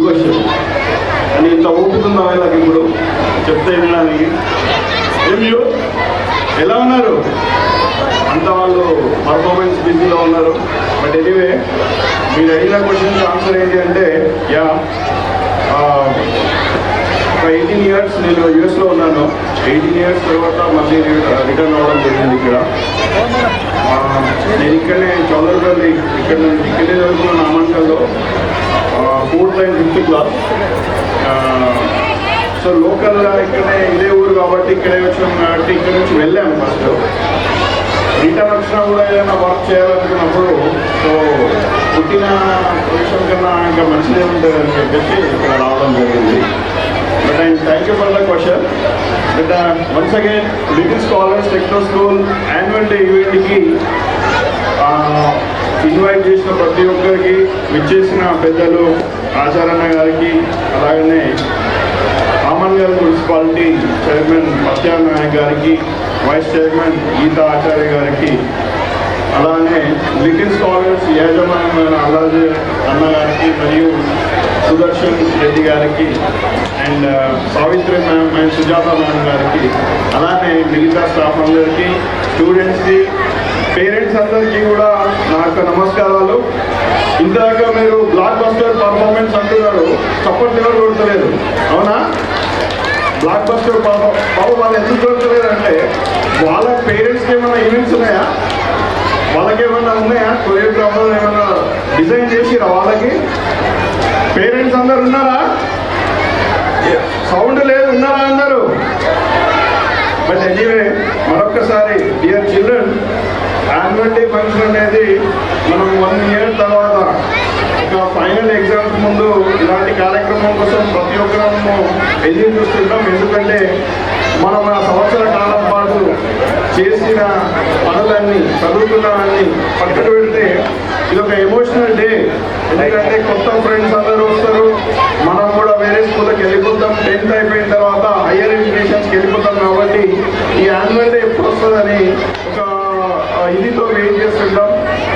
Question అని ఇంత ఓపుతుందా వీళ్ళకి ఇప్పుడు చెప్తే వినడానికి. ఏం ఎలా ఉన్నారు? అంతా వాళ్ళు పర్ఫార్మెన్స్ బిజీలో ఉన్నారు. బట్ ఎనీవే మీరు అడిగిన క్వశ్చన్స్ ఆన్సర్ ఏంటి అంటే యా, ఒక 18 years నేను యూఎస్లో ఉన్నాను. 18 years తర్వాత మళ్ళీ రిటర్న్ అవ్వడం జరిగింది ఇక్కడ. నేను ఇక్కడనే చౌదరిపల్లి ఇక్కడే చదువుకున్నాను నామాంకల్లో 4th and 5th class. So లోకల్గా ఇక్కడనే ఇదే ఊరు కాబట్టి ఇక్కడే వచ్చాం కాబట్టి ఇక్కడ నుంచి వెళ్ళాము. ఫస్ట్ రిటర్న్ వచ్చినా కూడా ఏదైనా వర్క్ చేయాలనుకున్నప్పుడు సో పుట్టిన ప్రదేశం కన్నా ఇంకా మంచిదే ఉంటుంది అని చెప్పేసి ఇక్కడ రావడం జరిగింది. But and thank you for the question. But once again little scholars techno school annual day ఈవెంట్కి ఇన్వైట్ చేసిన ప్రతి ఒక్కరికి, విచ్చేసిన పెద్దలు ఆచారన్న గారికి, అలాగనే రామన్గల్ మున్సిపాలిటీ చైర్మన్ సత్యనారాయణ గారికి, వైస్ చైర్మన్ గీతా ఆచార్య గారికి, అలానే లిటిల్ స్కాలర్స్ యాజమాన్యమైన అల్లాజీ అన్న గారికి మరియు సుదర్శన్ రెడ్డి గారికి and Savitri ma'am and Sujatha ma'am గారికి, అలానే మిగతా స్టాఫ్ అందరికీ, స్టూడెంట్స్కి, పేరెంట్స్ అందరికీ కూడా నా యొక్క నమస్కారాలు. ఇందాక మీరు బ్లాక్ బస్టర్ పర్ఫార్మెన్స్ అంటున్నారు, చప్పట్లు ఎవరు కొడతలేదు, అవునా? బ్లాక్ బస్టర్ బాబు వాళ్ళు ఎందుకు కొడతలేదు అంటే వాళ్ళ పేరెంట్స్కి ఏమైనా ఈవెంట్స్ ఉన్నాయా, వాళ్ళకేమన్నా ఉన్నాయా, కొరియోగ్రాఫర్ ఏమైనా డిజైన్ చేసిరా వాళ్ళకి? పేరెంట్స్ అందరు ఉన్నారా? సౌండ్ లేదు, ఉన్నారా అందరూ? బట్ ఎనీవే మరొక్కసారి dear children, annual day function అనేది మనం 1 year తర్వాత ఒక ఫైనల్ ఎగ్జామ్స్ ముందు ఇలాంటి కార్యక్రమం కోసం ప్రతి ఒక్కరము ఎదురు చూస్తుంటాం. ఎందుకంటే మనం ఆ సంవత్సర కాలం పాటు చేసిన పనులన్నీ, చదువుకున్నవన్నీ పక్కన పెడితే ఇది ఒక ఎమోషనల్ డే. ఎందుకంటే కొత్త ఫ్రెండ్స్ అందరూ వస్తారు, మనం కూడా వేరే స్కూల్కి వెళ్ళిపోతాం, 10th అయిపోయిన తర్వాత హయ్యర్ ఎడ్యుకేషన్స్కి వెళ్ళిపోతాం. కాబట్టి ఈ యాన్యువల్ డే ఎప్పుడు వస్తుందని ఒక ఇదితో వెయిట్ చేస్తుంటాం.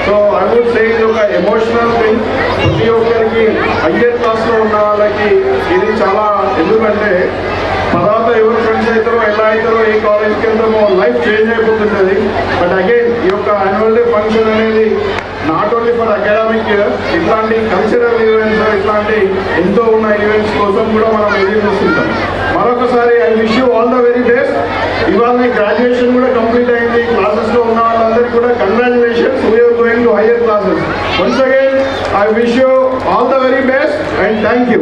సో ఐ వుడ్ సే ఇది ఒక ఎమోషనల్ థింగ్. ప్రతి ఒక్కరికి హయ్యర్ క్లాస్లో ఉన్న వాళ్ళకి ఇది చాలా, ఎందుకంటే తర్వాత ఎవరు ఫ్రెండ్స్ అవుతారో, ఎలా అవుతారో, ఏ కాలేజ్కి వెళ్తామో లైఫ్ చేంజ్ అయిపోతుంటుంది. బట్ అగైన్ ఈ యొక్క యాన్యువల్ డే ఫంక్షన్ అనేది not only for academic year, ఇట్లాంటి కల్చరల్ ఈవెంట్స్, ఇట్లాంటి ఎంతో ఉన్న ఈవెంట్స్ కోసం కూడా మనం ఎదురు చూస్తుంటాం. మరొకసారి I wish you all the very best. ఇవాళ గ్రాడ్యుయేషన్ కూడా కంప్లీట్ అయింది. క్లాసెస్లో ఉన్న వాళ్ళందరికీ కూడా congratulations. We are going to higher classes. Once again I wish you all the very best and thank you.